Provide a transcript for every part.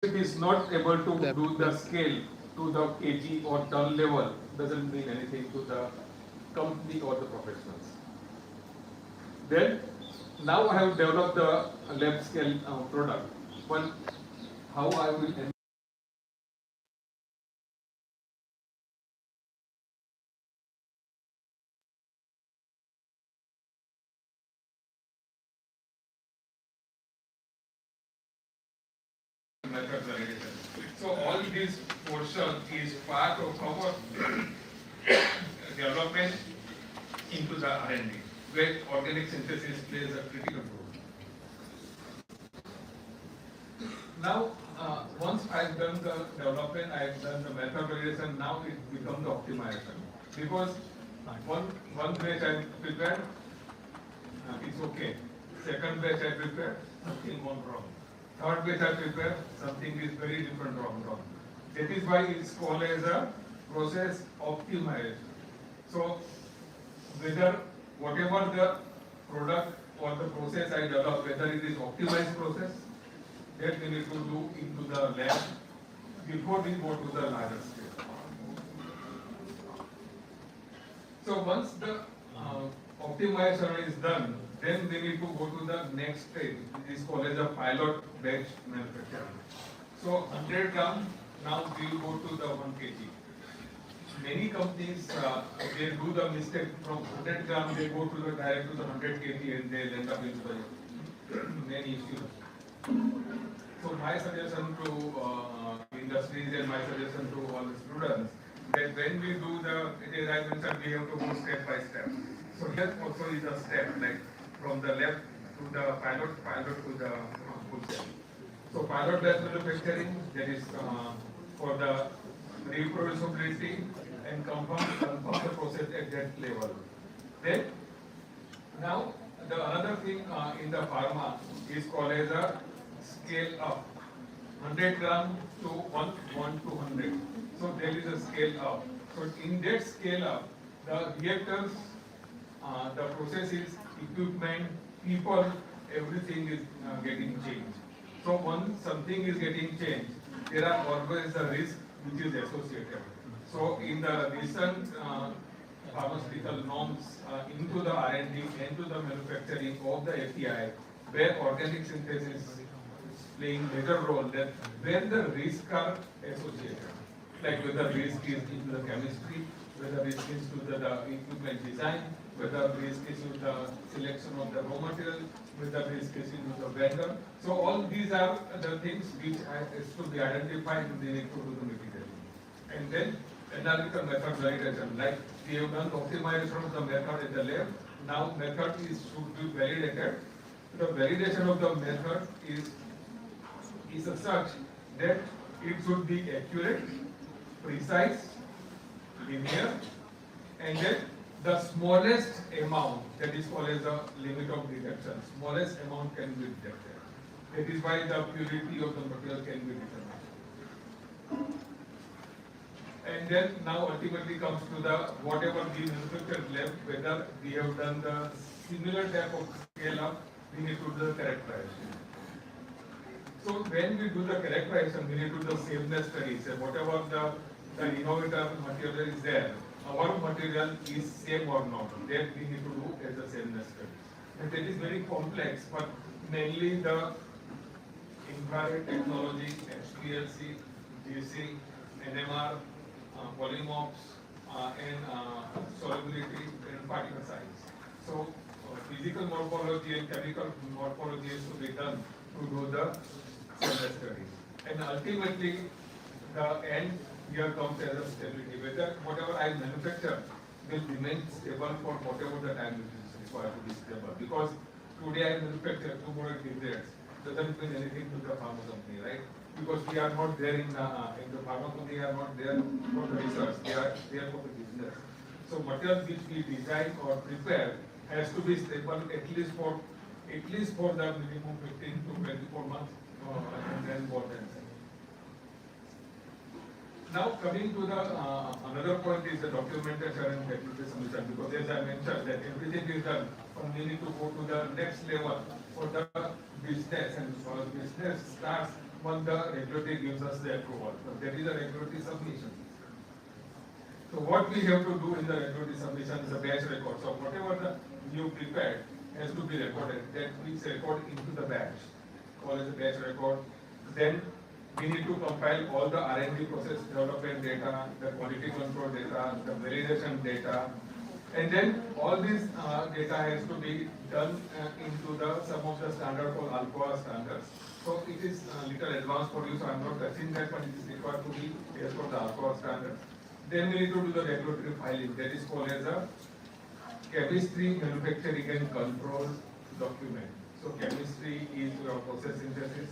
it is not able to do the scale to the kg or ton level, doesn't mean anything to the company or the professionals. Then now I have developed the lab scale product. But how I will method validation. So all this portion is part of our development into the R&D, where organic synthesis plays a critical role. Now, once I've done the development, I've done the method validation, now it becomes the optimization. Because one batch I prepared, it's okay. Second batch I prepared, something gone wrong. Third batch I prepared, something is very different wrong. That is why it's called as a process optimization. So whether whatever the product or the process I develop, whether it is optimized process, that we need to do into the lab before we go to the larger scale. So once the optimization is done, then we need to go to the next stage. It is called as a pilot batch manufacturing. So 100 gram, now we will go to the 1 kg. Many companies, they do the mistake from 100 gram, they go to the direct to the 100 kg and they end up into the many issues. So my suggestion to industries and my suggestion to all the students, that when we do the, as I mentioned, we have to go step by step. So here also is a step, like from the left to the pilot to the full scale. So pilot batch manufacturing, that is for the reproducibility and confirm the process at that level. Then, now the another thing in the pharma is called as a scale up. 100 gram to 1 to 100. So there is a scale up. So in that scale up, the reactors, the processes, equipment, people, everything is getting changed. So once something is getting changed, there are always a risk which is associated. So in the recent pharmaceutical norms into the R&D, into the manufacturing of the API, where organic synthesis is playing major role, that where the risks are associated, like whether risk is into the chemistry, whether risk is to the equipment design, whether risk is to the selection of the raw material, whether risk is into the vendor. So all these are the things which is to be identified and they need to do the mitigation. And then analytical method validation, like we have done optimization of the method in the lab, now method is should be validated. The validation of the method is such that it should be accurate, precise, linear, and then the smallest amount, that is called as the limit of detection, smallest amount can be detected. That is why the purity of the material can be determined. And then now ultimately comes to the whatever we manufactured lab, whether we have done the similar type of scale up, we need to do the characterization. So when we do the characterization, we need to do the sameness studies. And whatever the innovator material is there, our material is same or not. That we need to do as a sameness study. And that is very complex, but mainly the infrared technology, HPLC, GC, NMR, polymorphs, and solubility and particle size. So physical morphology and chemical morphology is to be done to do the sameness studies. And ultimately, the end here comes as a stability. Whether whatever I manufacture will remain stable for whatever the time it is required to be stable. Because today I manufacture, tomorrow it degrades. Doesn't mean anything to the pharma company, right? Because we are not there in the pharma company, are not there for the research, they are there for the business. So material which we design or prepare has to be stable at least for the minimum 15 to 24 months, and then more than that. Now coming to the another point is the documentation and technical solution, because as I mentioned that everything is done, but we need to go to the next level for the business, and for business starts once the regulatory gives us the approval. So there is a regulatory submission. So what we have to do in the regulatory submission is a batch record. So whatever the you prepared has to be recorded. That is recorded into the batch, called as a batch record. Then we need to compile all the R&D process development data, the quality control data, the validation data, and then all this data has to be done into the some of the standard called Alcoa standards. So it is a little advanced for you, so I'm not touching that, but it is required to be as per the Alcoa standards. Then we need to do the regulatory filing, that is called as a chemistry, manufacturing and control document. So chemistry is your process synthesis,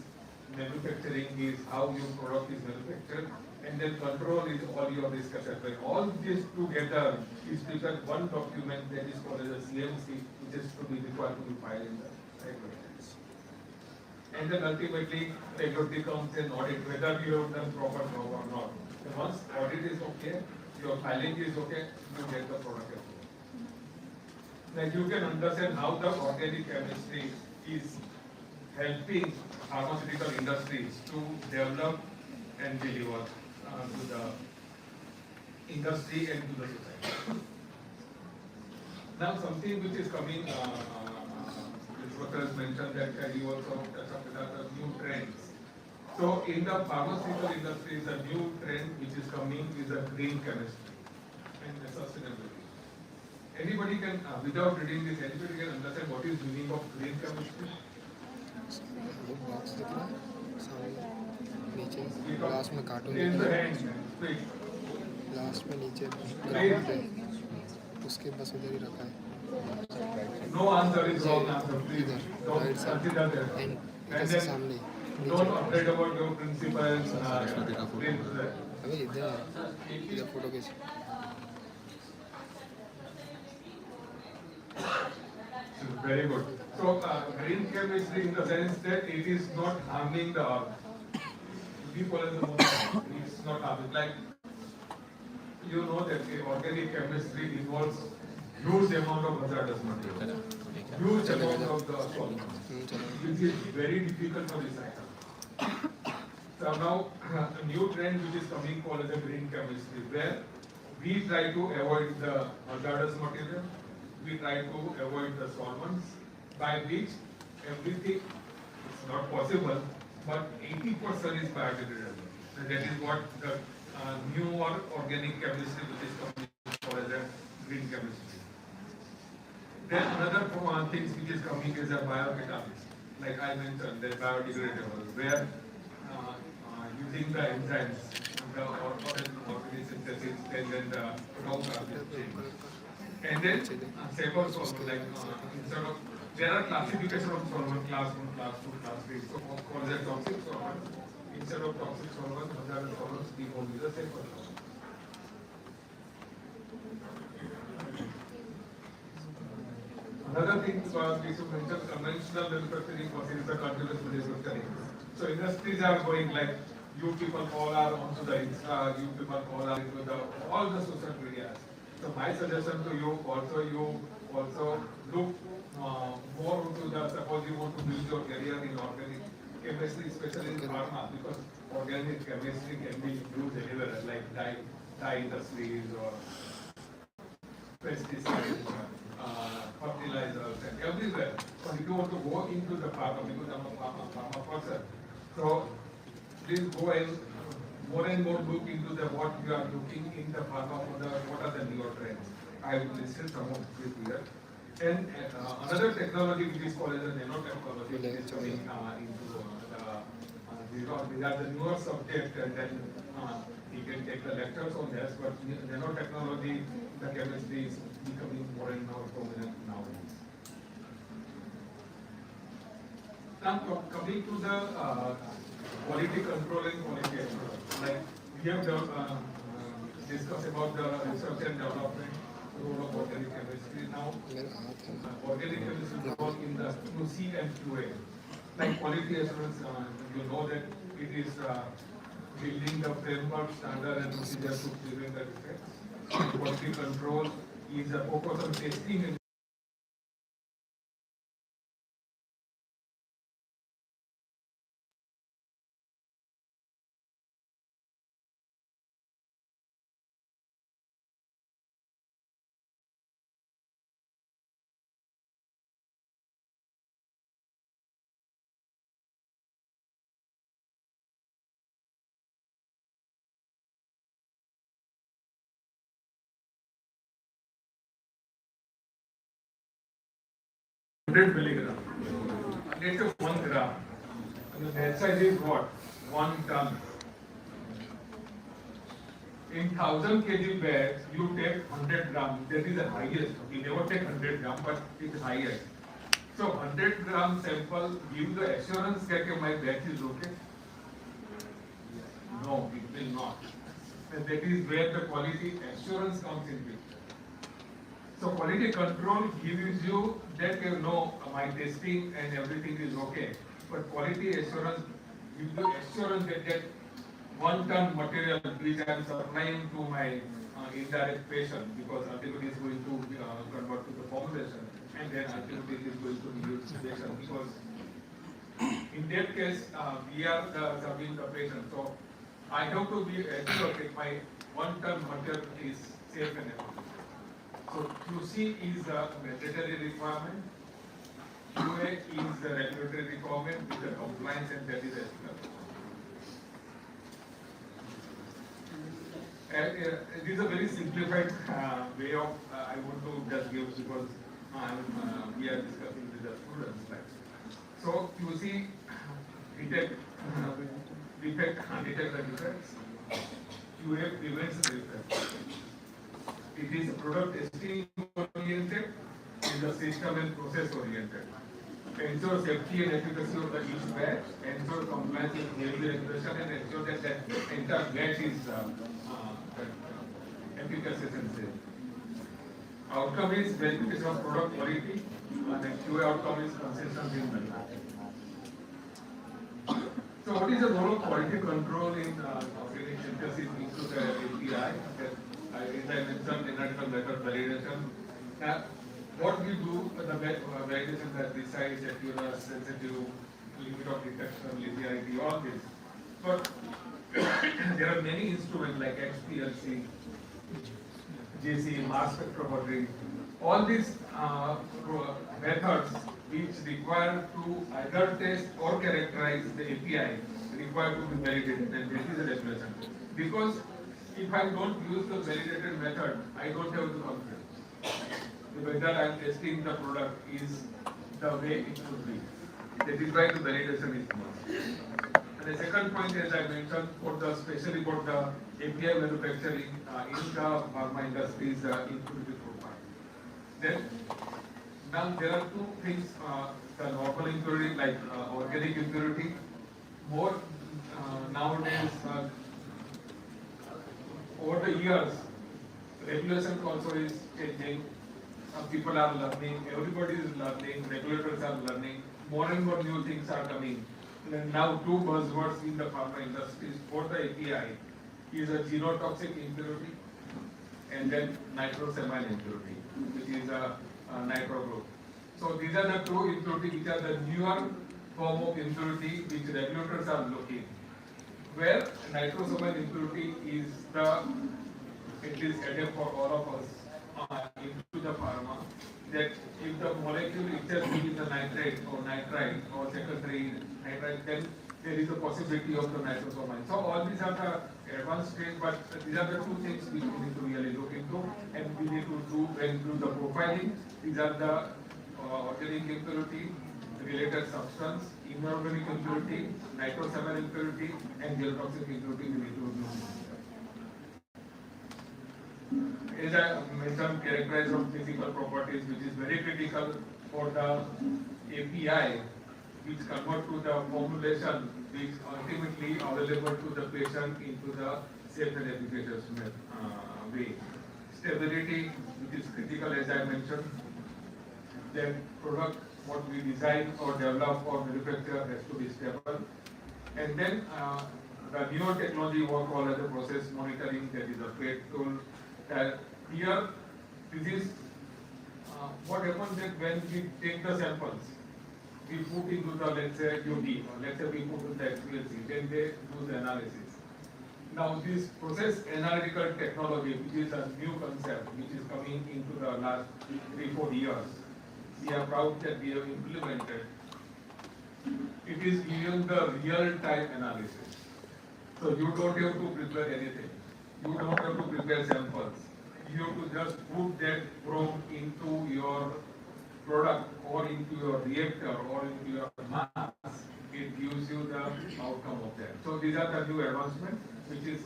manufacturing is how your product is manufactured, and then control is all your risk assessment. All this together is prepared one document that is called as a CMC, which is to be required to be filed in the regulatory. And then ultimately regulatory comes and audit whether you have done proper job or not. So once audit is okay, your filing is okay, you get the product approval. Like you can understand how the organic chemistry is helping pharmaceutical industries to develop and deliver to the industry and to the society. Now something which is coming, which has mentioned that you also touch up with the new trends. So in the pharmaceutical industry, the new trend which is coming is a green chemistry and sustainability. Anybody can, without reading this, anybody can understand what is meaning of green chemistry? Box दिख रहा है सामने नीचे last में cartoon In दिख the रहा है hand, last में नीचे ग्राउंड है उसके बस उधर ही रखा है no answer is wrong answer, please. इधर Don't right consider side that. And And इधर से then सामने don't नीचे update about your principles. अबे इधर फोटो खींच Very good. So green chemistry in the sense that it is not harming the earth. We call it the it's not harming. Like you know that organic chemistry involves huge amount of hazardous material, huge amount of the solvents, which is very difficult to recycle. So now a new trend which is coming called as a green chemistry, where we try to avoid the hazardous material, we try to avoid the solvents, by which everything is not possible, but 80% is biodegradable. And that is what the newer organic chemistry which is coming called as a green chemistry. Then another things which is coming is a biocatalysis, like I mentioned, that biodegradable, where using the enzymes, the organic synthesis, and then the product are changed. And then safer solvent, like instead of, there are classification of solvent, class 1, class 2, class 3, so called as toxic solvent. Instead of toxic solvent, hazardous solvents, we call it the safer solvent. Another thing we should mention, conventional manufacturing versus the continuous manufacturing. So industries are going like, you people all are onto the Insta, you people all are into all the social media. So my suggestion to you also look more into the, suppose you want to build your career in organic chemistry, especially in pharma, because organic chemistry can be used anywhere, like dye industries or pesticides, fertilizers, and everywhere. So if you want to go into the pharma, because I'm a pharma person, so please go and more look into the what you are looking in the pharma for the what are the newer trends. I will listed some of it here. And another technology which is called as a nanotechnology, which is coming into these are the newer subject, and then you can take the lectures on this, but nanotechnology, the chemistry is becoming more and more prominent nowadays. Now coming to the quality control and quality assurance, like we have discussed about the research and development role of organic chemistry. Now organic chemistry role in the QC and QA. Like quality assurance, you know that it is building the framework, standard and procedures to prevent the defects. Quality control is a focus on testing and 100 milligram. Let's say 1 gram. And the net size is what? 1 ton. In 1000 kg bags, you take 100 gram. That is the highest. We never take 100 gram, but it's highest. So 100 gram sample gives the assurance that my bag is okay. No, it will not. And that is where the quality assurance comes in picture. So quality control gives you that you know my testing and everything is okay. But quality assurance gives you assurance that 1 ton material which I am supplying to my indirect patient, because ultimately is going to convert to the formulation, and then ultimately it is going to be used in patient, because in that case we are serving the patient. So I have to be assured that my 1 ton material is safe and effective. So QC is a mandatory requirement, QA is the regulatory requirement with the compliance, and that is ethical. It is a very simplified way of I want to just give, because we are discussing with the students. Right? So QC detect defect the defects. QA prevents the defects. It is product testing oriented, it is a system and process oriented. Ensure safety and efficacy of the each batch, ensure compliance with heavy regulation, and ensure that the entire batch is efficacious and safe. Outcome is verification of product quality, and the QA outcome is consistency in manufacturing. So what is the role of quality control in organic synthesis into the API? As I mentioned, analytical method validation. Now, what we do, the validation that precise, accurate, sensitive, limit of detection, linearity, all this. But there are many instruments like HPLC, JC, mass spectrometry. All these methods which require to either test or characterize the API require to be validated, and this is a regulation. Because if I don't use the validated method, I don't have the confidence whether I am testing the product is the way it should be. That is why the validation is must. And the second point, as I mentioned, for the especially for the API manufacturing in the pharma industry is the impurity profile. Then now there are two things: the normal impurity, like organic impurity. More nowadays, over the years, regulation also is changing. People are learning, everybody is learning, regulators are learning, more and more new things are coming. And now two buzzwords in the pharma industry for the API is a genotoxic impurity and then nitrosamine impurity, which is a nitro group. So these are the two impurities which are the newer form of impurity which regulators are looking. Where nitrosamine impurity is the, it is headache for all of us into the pharma, that if the molecule itself is a nitrate or nitrite or secondary nitrite, then there is a possibility of the nitrosamine. So all these are the advanced stage, but these are the two things which we need to really look into, and we need to do when do the profiling. These are the organic impurity, related substance, inorganic impurity, nitrosamine impurity, and genotoxic impurity we need to do. As I mentioned, characterized of physical properties, which is very critical for the API, which convert to the formulation, which ultimately available to the patient into the safe and efficacious way. Stability, which is critical, as I mentioned. Then product, what we design or develop or manufacture has to be stable. And then the newer technology work all as a process monitoring, that is a PET tool. Here, this is what happens that when we take the samples, we put into the, let's say, UD, or let's say we put into the HPLC, then they do the analysis. Now this process analytical technology, which is a new concept, which is coming into the last 3-4 years, we are proud that we have implemented. It is even the real-time analysis. So you don't have to prepare anything. You don't have to prepare samples. You have to just put that probe into your product or into your reactor or into your mass, it gives you the outcome of that. So these are the new advancements which is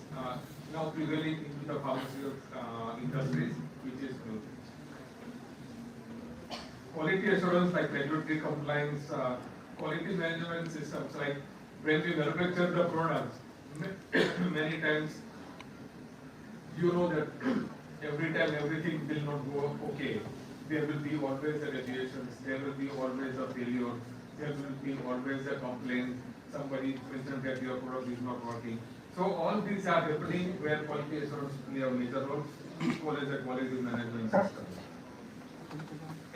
now prevailing into the pharmaceutical industries, which is new. Quality assurance like regulatory compliance, quality management systems like when we manufacture the products, many times you know that every time everything will not go okay. There will be always a deviations, there will be always a failure, there will be always a complaint, somebody mentioned that your product is not working. So all these are happening where quality assurance play a major role, equal as a quality management system.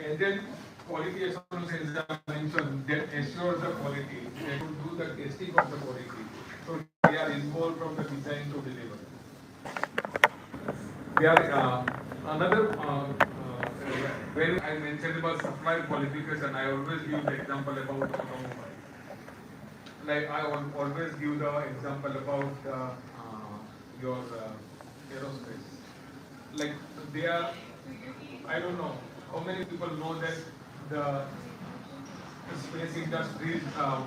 And then quality assurance, as I mentioned, that assures the quality, they will do the testing of the quality. So they are involved from the design to deliver. They are when I mentioned about supplier qualification, I always give the example about automobile. Like I always give the example about your aerospace. Like they are, I don't know how many people know that the space industry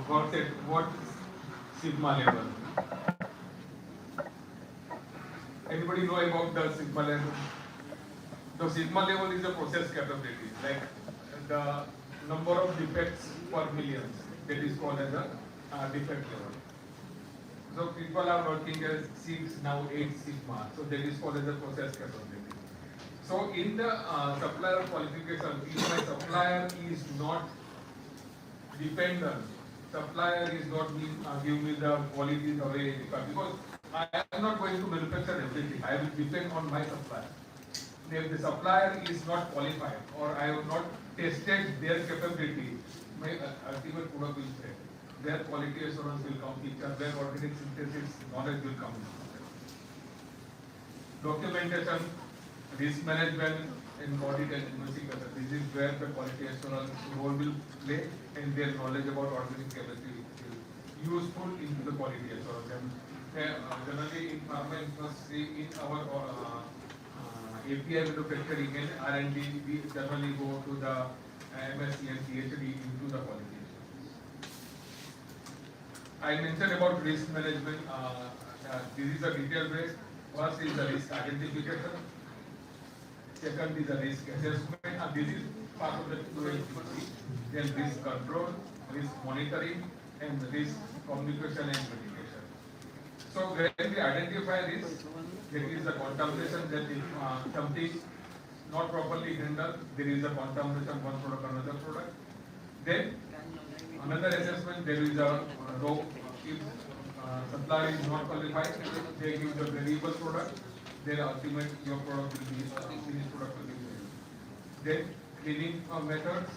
works at what sigma level. Anybody know about the sigma level? The sigma level is a process capability, like the number of defects per million. That is called as a defect level. So people are working as 6, now 8 sigma. So that is called as a process capability. So in the supplier qualification, if my supplier is not dependent, supplier is not give me the quality the way it required, because I am not going to manufacture everything. I will depend on my supplier. If the supplier is not qualified or I have not tested their capability, my ultimate product will fail. Their quality assurance will come picture, their organic synthesis knowledge will come into picture. Documentation, risk management, and audit and investigation. This is where the quality assurance role will play, and their knowledge about organic chemistry is useful into the quality assurance. And generally in pharma industry, in our API manufacturing and R&D, we generally go to the MSc and PhD into the quality assurance. I mentioned about risk management. This is a detail based. First is the risk identification. Second is the risk assessment. This is part of the 2 Then risk control, risk monitoring, and risk communication and mitigation. So when we identify risk, there is a contamination, that if something not properly handled, there is a contamination one product another product. Then another assessment, there is a row. If supplier is not qualified, they give the variable product. Then ultimate your product will be finished product will be made. Then cleaning methods,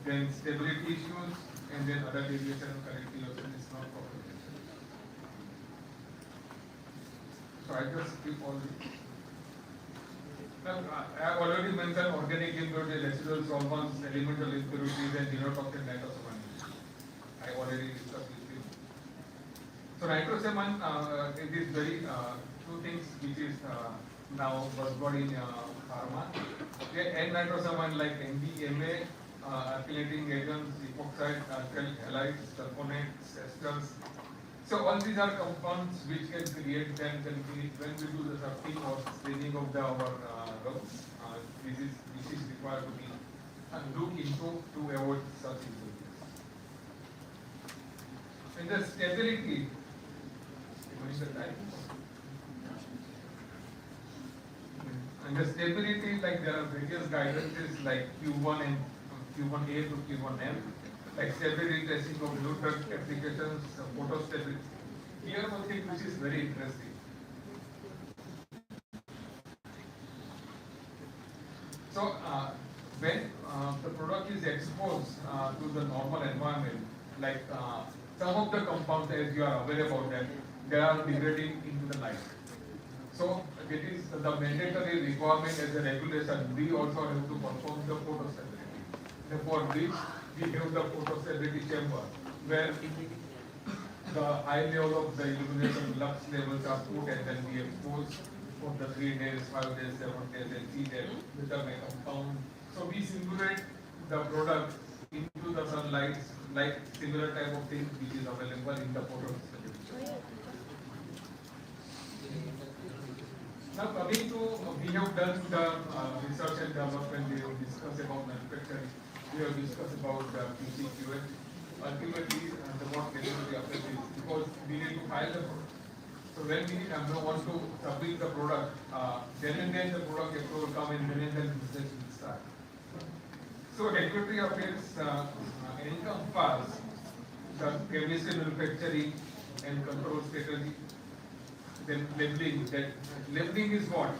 then stability issues, and then other deviation corrective is not properly. So I just skip all this. I have already mentioned organic impurities, residual solvents, elemental impurities, and genotoxic nitrosamine. I already discussed with you. So nitrosamine, it is very two things which is now buzzword in pharma. Okay, N-nitrosamine like NDMA, alkylating agents, epoxide, alkyl halides, sulfonates, esters. So all these are compounds which can create then when we do the sorting or screening of our drugs. This is required to be look into to avoid such impurities. And the stability. And the stability, like there are various guidances like Q1 and Q1A to Q1M. Like stability testing of new drug applications, photo stability. Here one thing which is very interesting. So when the product is exposed to the normal environment, like some of the compounds, as you are aware about that, they are degrading into the light. So it is the mandatory requirement as a regulation. We also have to perform the photostability. For which we have the photostability chamber, where the high level of the illumination lux levels are put and then we expose for the 3 days, 5 days, 7 days, and see them with the compound. So we simulate the product into the sunlight, like similar type of thing which is available in the photo. Now coming to, we have done the research and development, we have discussed about manufacturing, we have discussed about the PCQS. Ultimately, what category of it is, because we need to file the product. So when we want to submit the product, then and then the product approval come and then business will start. So regulatory affairs encompass the chemistry, manufacturing and control strategy. Then labeling. That labeling is what?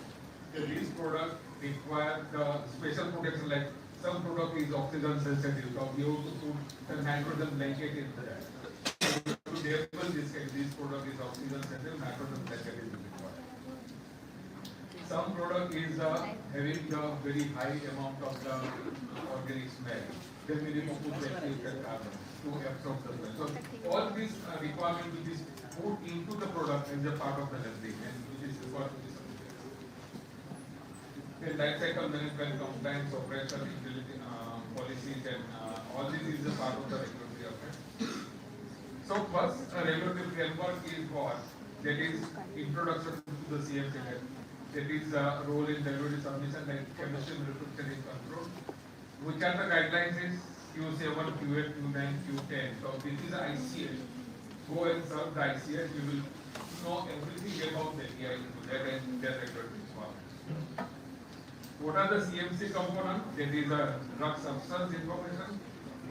This product require the special protection, like some product is oxygen sensitive, so we have to put a nitrogen blanket in that. To label this product is oxygen sensitive, nitrogen blanket is required. Some product is having the very high amount of the organic smell. Then we need to put activated carbon to absorb the smell. So all these requirement which is put into the product as a part of the labeling, and which is required to be submitted. The life cycle management, compliance, operation, utility policies, and all this is a part of the regulatory affairs. So first, a regulatory framework is what? That is introduction to the CMC. That is role in regulatory submission, like chemistry, manufacturing, control. Which are the guidelines is Q7, Q8, Q9, Q10. So this is ICH. Go and serve the ICH. You will know everything about the API into that and their regulatory requirements. What are the CMC components? That is a drug substance information,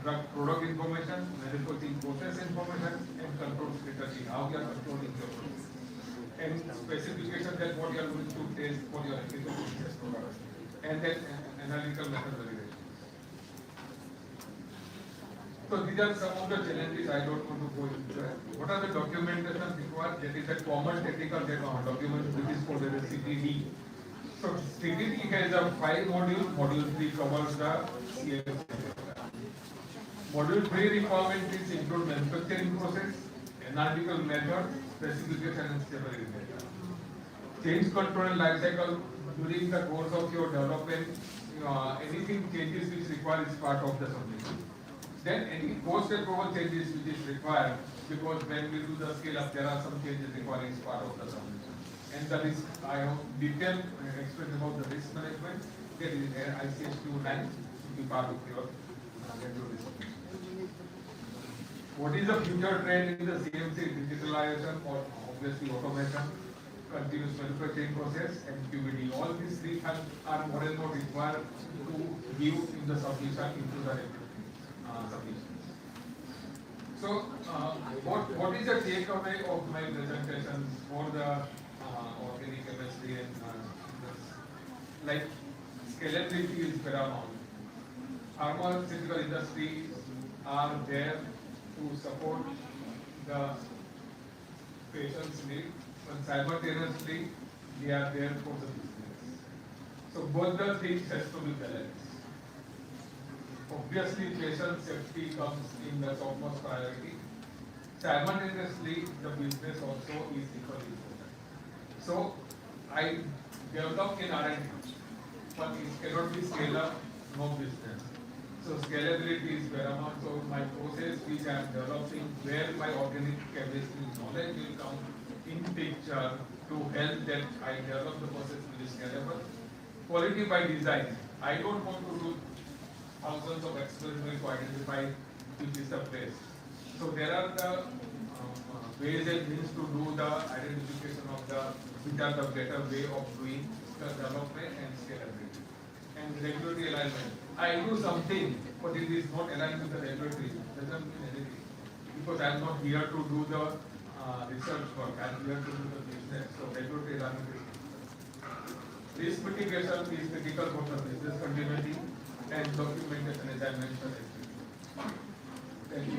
drug product information, manufacturing process information, and control strategy. How you are controlling your process. And specification that what you are going to test for your application test product. And then analytical method validation. So these are some of the challenges. I don't want to go into that. What are the documentation required? That is a common technical document which is called as a CTD. So CTD has a 5 module. Module 3 covers the CMC. Module 3 requirement is include manufacturing process, analytical method, specification and stability method. Change control and life cycle during the course of your development. Anything changes which require is part of the submission. Then any post-approval changes which is required, because when we do the scale up, there are some changes requiring as part of the submission. And that is, I have detailed explained about the risk management. That is ICH 2.9 to be part of your what is the future trend in the CMC? Digitalization or obviously automation, continuous manufacturing process, and QBD. All these three are more and more required to give in the submission into the submissions. So, what is the takeaway of my presentation for the organic chemistry and like scalability is paramount. Pharmaceutical industries are there to support the patient's need, but simultaneously they are there for the business. So both the things has to be balanced. Obviously, patient safety comes in the topmost priority. Simultaneously, the business also is equally important. So I developed in R&D, but it cannot be scaled up, no business. So scalability is paramount. So my process which I am developing, where my organic chemistry knowledge will come in picture to help that I develop the process which is scalable. Quality by design. I don't want to do thousands of experiments to identify which is the best. So there are the ways and means to do the identification of which are the better way of doing the development and scalability. And regulatory alignment. I do something, but it is not aligned with the regulatory. Doesn't mean anything. Because I am not here to do the research work. I am here to do the business. So regulatory alignment is risk mitigation is critical for the business continuity and documentation, as I mentioned. Thank you.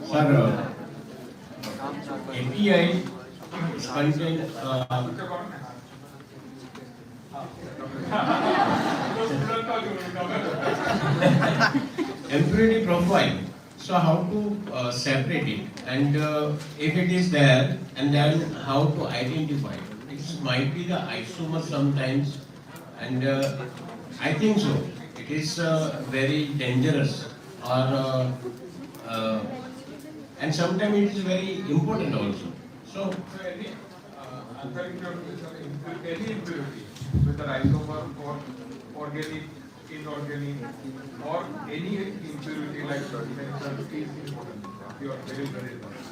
Sir, API contain Impurity profile. So how to separate it, and if it is there, and then how to identify it. It might be the isomer sometimes, and I think so. It is very dangerous, or uh, and sometimes it is very important also. So So any answering your any impurity, whether isomer or organic, inorganic, or any impurity like mentioned is important. You are very important.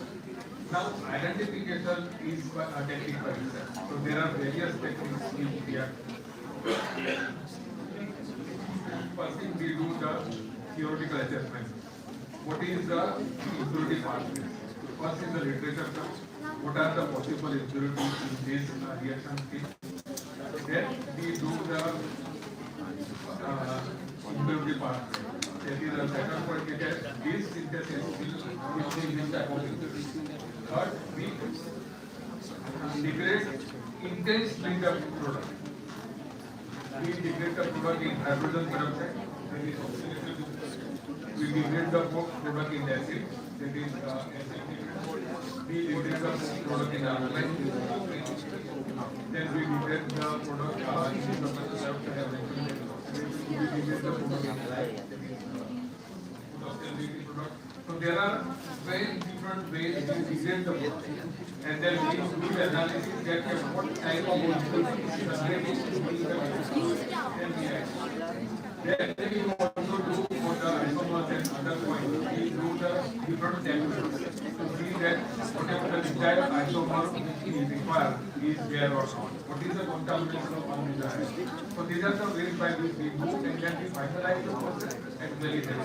Now identification is a technique by itself. So there are various techniques in here. First thing we do the theoretical assessment. What is the impurity pathway? First is the literature term. What are the possible impurities in this reaction state? Then we do the impurity pathway. That is the second point is that this synthesis will be this type of impurity. Third, we degrade intensely the product. We degrade the product in hydrogen peroxide, that is oxidative. We degrade the product in acid, that is acid. We degrade the product in alkaline. Then we degrade the product in the peroxide. We degrade the product in lye, that is product. So there are very different ways to degrade the product. And then we do the analysis that what type of impurity is generated in the and the action. Then we also do for the isomers and other points, we do the different temperatures to see that whatever the desired isomer is required is there or not. What is the contamination of undesired? So these are the ways by which we do, and then we finalize the process and validate it.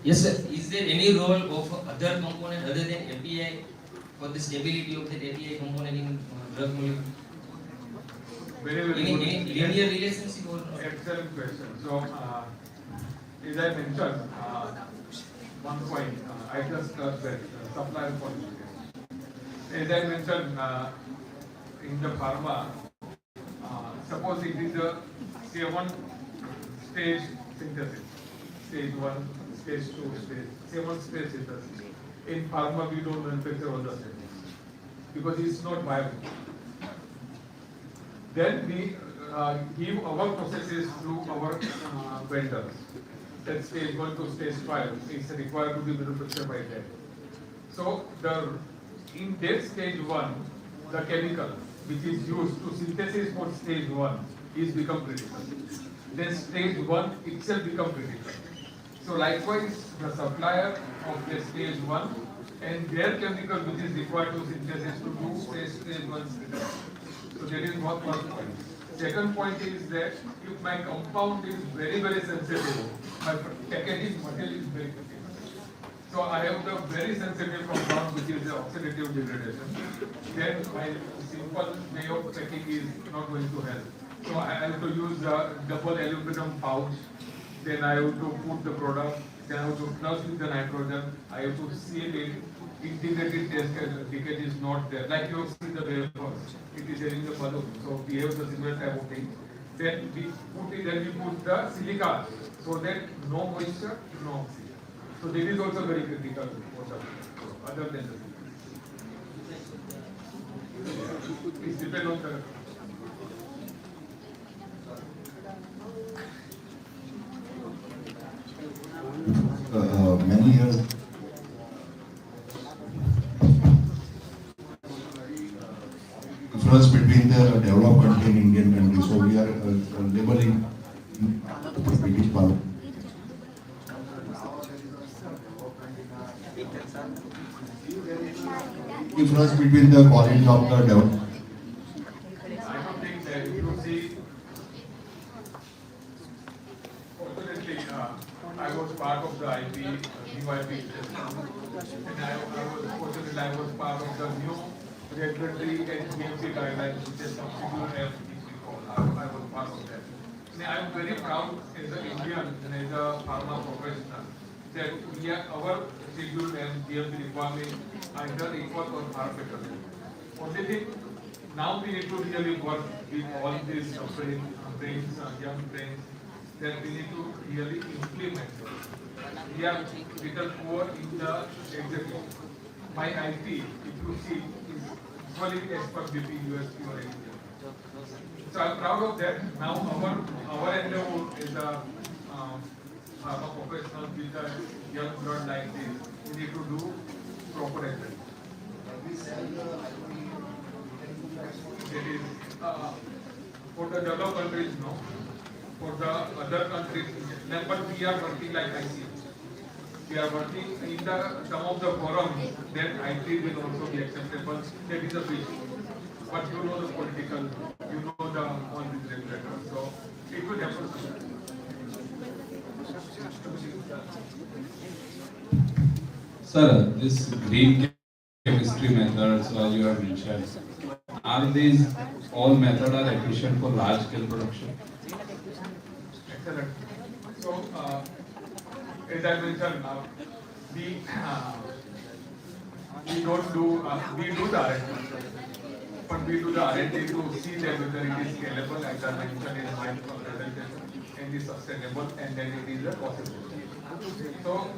Yes, sir. Is there any role of other component other than API for the stability of the API component in drug molecule? Very, very Any good. linear relationship or not? Excellent question. So, as I mentioned, one point, I just that supplier qualification. As I mentioned, in the pharma, suppose it is a seven-stage synthesis, stage 1, stage 2, stage 7-stage synthesis. In pharma, we don't manufacture all the stages because it's not viable. Then we give our processes through our vendors. That stage 1 to stage 5 is required to be manufactured by them. So in that stage 1, the chemical which is used to synthesis for stage 1 is become critical. Then stage 1 itself become critical. So likewise, the supplier of the stage 1 and their chemical which is required to synthesis to do stage 1 synthesis. So that is one point. Second point is that if my compound is very, very sensitive, my packaging material is very critical. So I have the very sensitive compound which is the oxidative degradation. Then my simple way of packing is not going to help. So I have to use a double aluminum pouch. Then I have to put the product. Then I have to flush with the nitrogen. I have to seal it. Integrated test leakage is not there. Like you have seen the wafers, it is there in the balloon. So we have the similar type of thing. Then we put the silica so that no moisture, no oxygen. So this is also very critical for the other than the silica. It depends on the many years difference between the developed country and Indian country. So we are labeling British part. Difference between the quality of the developed. I don't think that you see. Fortunately, I was part of the IP, new IP system. And I was part of the new regulatory and GMP guidelines, which is substitute F, I was part of that. And I am very proud as an Indian and as a pharma professional that we are our schedule and GMP requirement either equal or far better. Only thing now we need to really work with all these brains, young brains, that we need to really implement it. We are little poor in the execution. My IT, if you see, is equally expert BP, USP or anything. So I'm proud of that. Now our endeavor is a pharma professional with a young blood like this. We need to do proper execution. That is for the developed countries, no. For the other countries, but we are working like I see. We are working in some of the forums that IT will also be acceptable. That is a big. But you know the political, you know the all these regulators, so it will happen. Sir, this green chemistry methods you have mentioned, are these all methods are efficient for large scale production? Excellent. So, as I mentioned, we don't do we do the R&D, but we do the R&D to see that whether it is scalable, as I mentioned in my presentation, and is sustainable, and then it is a possible. So,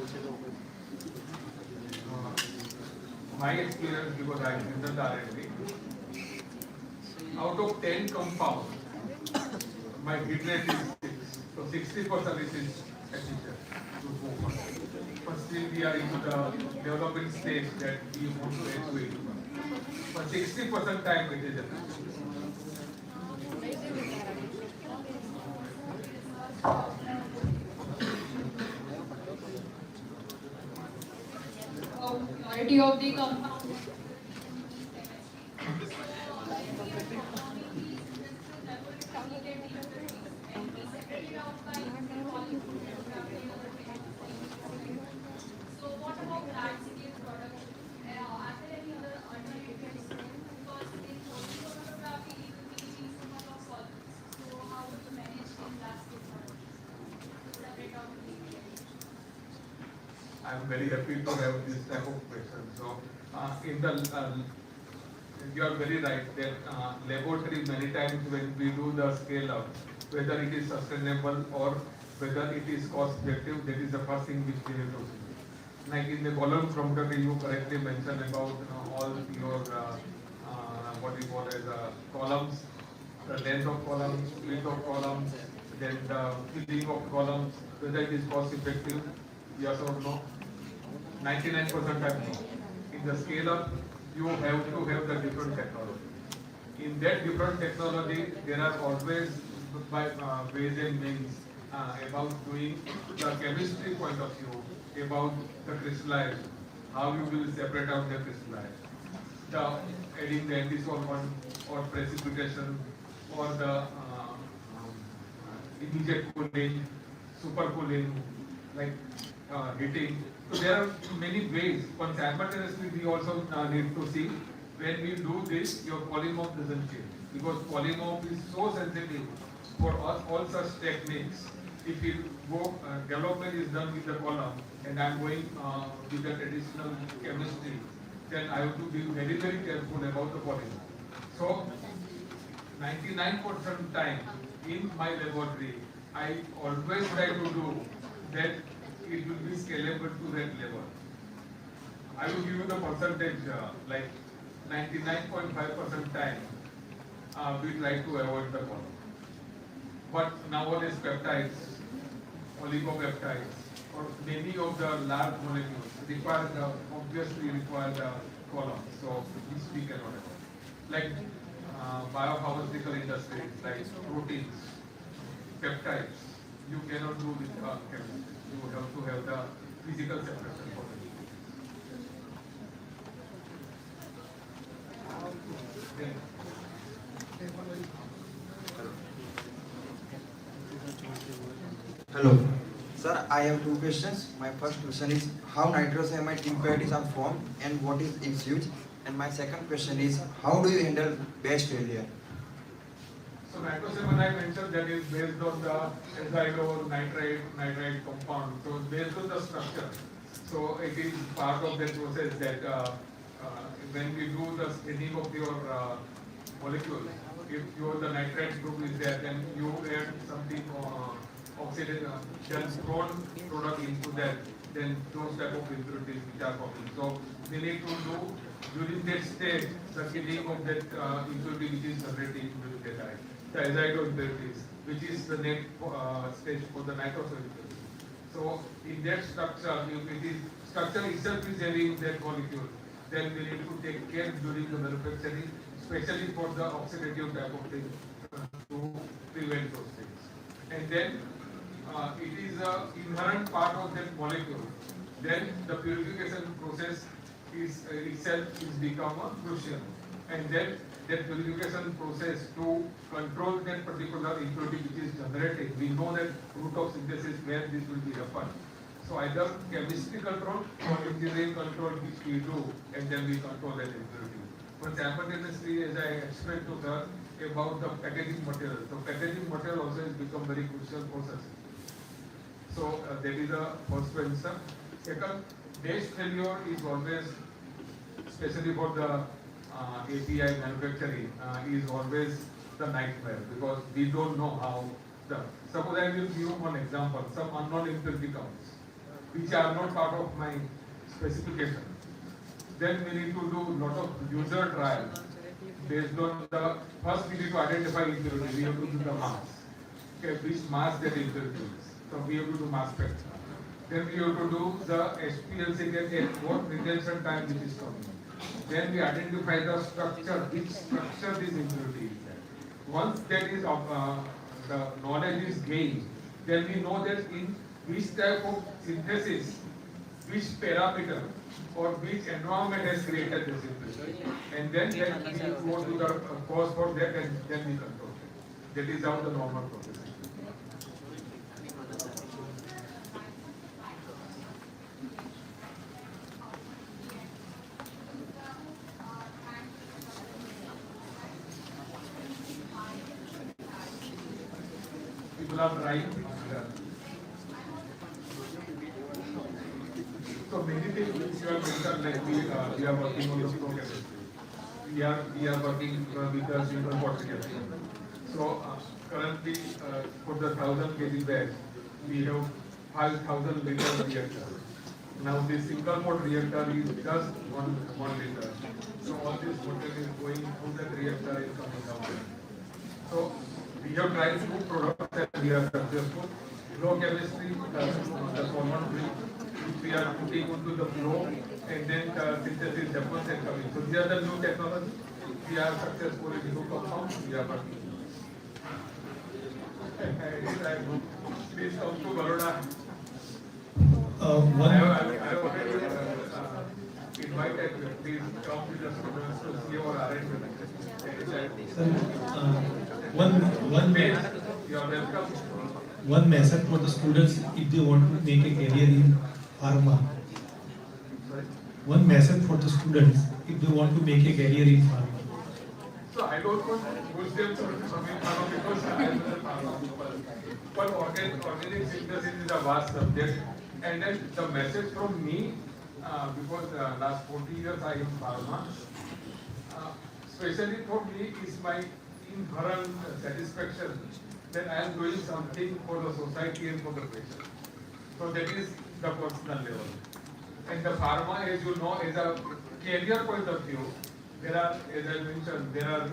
my experience, because I have done the R&D, out of 10 compounds, my hit rate is 6. So 60% is efficient to go for. But still we are into the developing stage that we want to add to 80%. But 60% time it is efficient. Quality of the compound. I am very happy to have this type of question. So, in the you are very right that laboratory many times when we do the scale up, whether it is sustainable or whether it is cost effective, that is the first thing which we need to see. Like in the column chromatography, you correctly mentioned about all your what we call as columns, the length of columns, width of columns, then the filling of columns, whether it is cost effective, yes or no. 99% time no. In the scale up, you have to have the different technology. In that different technology, there are always ways and means about doing the chemistry point of view, about the crystallized, how you will separate out the crystallized, the adding the anti-solvent or precipitation or the immediate cooling, super cooling, like heating. So there are many ways, but simultaneously we also need to see when we do this, your polymorph doesn't change, because polymorph is so sensitive for all such techniques. If you go, development is done with the column, and I'm going with the traditional chemistry, then I have to be very, very careful about the polymorph. So 99% time in my laboratory, I always try to do that it will be scalable to that level. I will give you the percentage, like 99.5% time, we try to avoid the column. But nowadays peptides, oligopeptides, or many of the large molecules obviously require the column, so which we cannot avoid. Like biopharmaceutical industries, like proteins, peptides, you cannot do with chemistry. You have to have the physical separation for them. Hello. Sir, I have two questions. My first question is how nitrosamine impurities are formed and what is its use? And my second question is how do you handle batch failure? So nitrosamine I mentioned that is based on the azido nitrite compound. So based on the structure. So it is part of that process that when we do the screening of your molecule. If the nitrite group is there, then you add something oxidant, then thrown product into that, then those type of impurities which are forming. So we need to do during that stage the killing of that impurity which is generating with the dye, the azido impurities, which is the next stage for the nitroso impurity. So in that structure, if it is structure itself is having that molecule, then we need to take care during the manufacturing, especially for the oxidative type of thing to prevent those things. And then it is a inherent part of that molecule. Then the purification process is itself is become a crucial. And then that purification process to control that particular impurity which is generated, we know that route of synthesis where this will be happen. So either chemistry control or engineering control which we do, and then we control that impurity. But simultaneously, as I explained to her about the packaging material, the packaging material also has become very crucial for such. So that is the first answer. Second, batch failure is always, especially for the API manufacturing, is always the nightmare because we don't know how the. Suppose I will give you one example, some unknown impurity comes, which are not part of my specification. Then we need to do lot of user trial based on the, first we need to identify impurity, we have to do the mass. Okay, which mass that impurity is. So we have to do mass spec. Then we have to do the HPLC at what retention time which is coming. Then we identify the structure, which structure this impurity is there. Once that is the knowledge is gained, then we know that in which type of synthesis, which parameter or which environment has created this impurity. And then we go to the cause for that and then we control it. That is how the normal process is. People are trying. So many things which you have mentioned, like we are working on the flow chemistry. We are working with the single pot reaction. So currently for the 1000 kg batch, we have 5000 liter reactor. Now this single pot reactor is just one liter. So all this water is going through that reactor and coming out. So we have tried two products and we are successful. Flow chemistry, the solvent which we are putting into the flow and then synthesis happens and coming. So these are the new technology. We are successful in new compounds. We are working. Please come to Baroda. I have already invited you. Please come with the students to see our arrangement. You are welcome. One message for the students if they want to make a career in pharma. One message for the students if they want to make a career in pharma. So I don't want to push them to becoming pharma because I am a pharma. But organic synthesis is a vast subject. And then the message from me, because last 40 years I am pharma, especially for me is my inherent satisfaction that I am doing something for the society and for the patient. So that is the personal level. And the pharma, as you know, as a career point of view, there are, as I mentioned, there are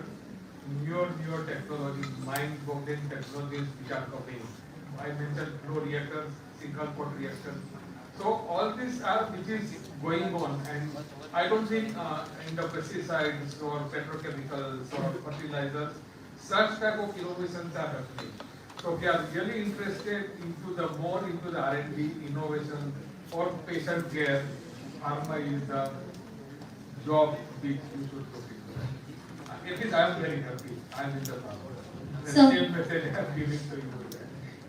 newer technologies, mind-boggling technologies which are coming. I mentioned flow reactors, single pot reactors. So all these are which is going on, and I don't think in the pesticides or petrochemicals or fertilizers, such type of innovations are happening. So we are really interested into the more into the R&D, innovation or patient care. Pharma is the job which you should look into. At least I am very happy. I am in the pharma. The So- same message I am giving to you.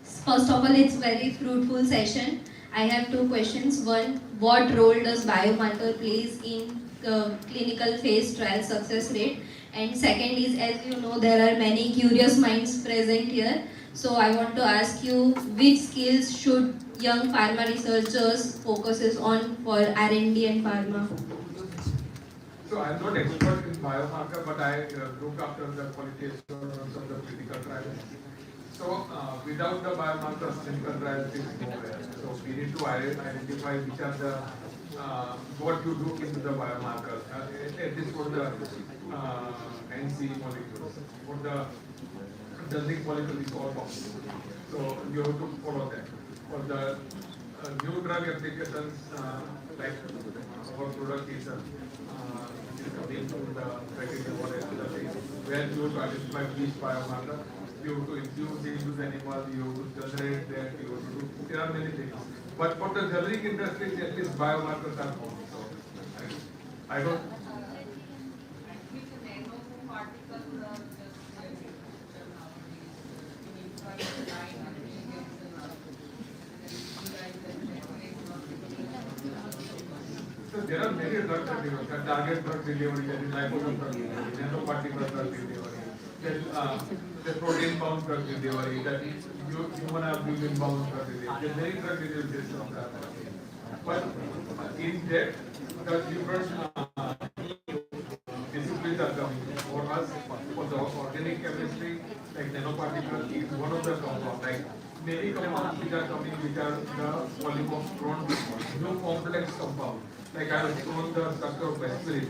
First of all, it's very fruitful session. I have two questions. One, what role does biomarker plays in clinical phase trial success rate? And second is, as you know, there are many curious minds present here. So I want to ask you, which skills should young pharma researchers focuses on for R&D and pharma? So I'm not expert in biomarker, but I look after the quality assurance of the clinical trials. So without the biomarkers, clinical trials is nowhere. So we need to identify which are the what you do into the biomarkers, at least for the NC molecules, for the zinc molecule is all possible. So you have to follow that. For the new drug applications, like our product is coming to the criteria or other things, where you have to identify which biomarker, you have to infuse it into the animal, you have to generate that, you have to do, there are many things. But for the generic industry, at least biomarkers are known. So I don't. So there are many drug delivery, target drug delivery, there is liposome drug delivery, nanoparticle drug delivery, the protein bound drug delivery, that human albumin bound drug delivery. There are many drug delivery systems are there. But in that, the different disciplines are coming. For us, for the organic chemistry, like nanoparticle is one of the compounds. Like many compounds which are coming, which are the polymorph new complex compound. Like I have shown the structure of aspirin.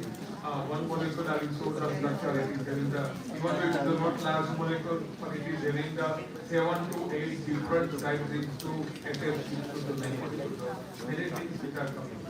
One molecule I will show the structure. It is having the, even though it is not large molecule, but it is having the 7 to 8 different side rings to attach to the many molecules. Many things which are coming.